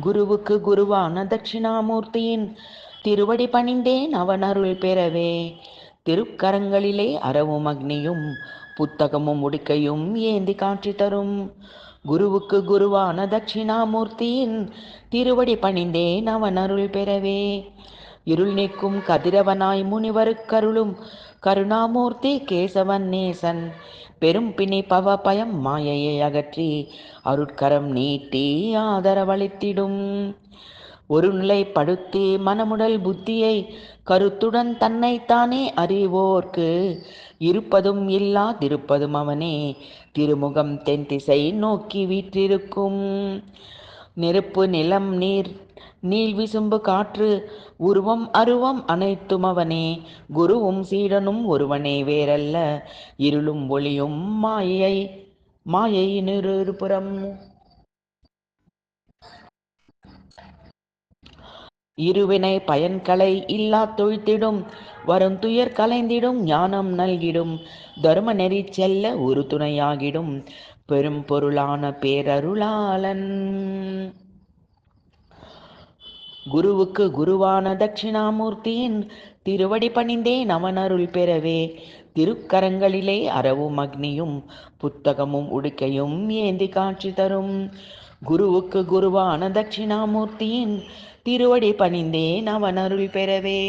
குருவுக்கு குருவான தட்சிணாமூர்த்தியின் திருவடி பணிந்தேன் அவன் அருள் பெறவே. திருக்கரங்களிலே அரவும் அக்னியும் புத்தகமும் உடுக்கையும் ஏந்தி காட்சி தரும். குருவுக்கு குருவான தட்சிணாமூர்த்தியின் திருவடி பணிந்தேன் அவன் அருள் பெறவே. இருள் நீக்கும் கதிரவனாய் முனிவருக்கருளும் கருணாமூர்த்தி கேசவன் நேசன். பெரும் பிணி பவ பயம் மாயையை அகற்றி அருட்கரம் நீட்டி ஆதரவளித்திடும். ஒரு நிலைப்படுத்தி மனமுடல் புத்தியை கருத்துடன் தன்னைத்தானே அறிவோர்க்கு இருப்பதும் இல்லாதிருப்பதும் அவனே திருமுகம் தென் திசை நோக்கி வீற்றிருக்கும். நெருப்பு நிலம் நீர் நீள் விசும்பு காற்று உருவம் அருவம் அனைத்தும் அவனே. குருவும் சீடனும் ஒருவனே வேறல்ல இருளும் ஒளியும் மாயையின் இருபுறம். இருவினை பயன்களை இல்லா தொழித்திடும் வரும் துயர் கலைந்திடும் ஞானம் நல்கிடும் தர்ம நெறி செல்ல ஒரு துணையாகிடும் பெரும் பொருளான பேரருளாளன். குருவுக்கு குருவான தட்சிணாமூர்த்தியின் திருவடி பணிந்தேன் அவன் அருள் பெறவே. திருக்கரங்களிலே அரவும் அக்னியும் புத்தகமும் உடுக்கையும் ஏந்தி காட்சி தரும். குருவுக்கு குருவான தட்சிணாமூர்த்தியின் திருவடி பணிந்தேன் அவன் அருள் பெறவே.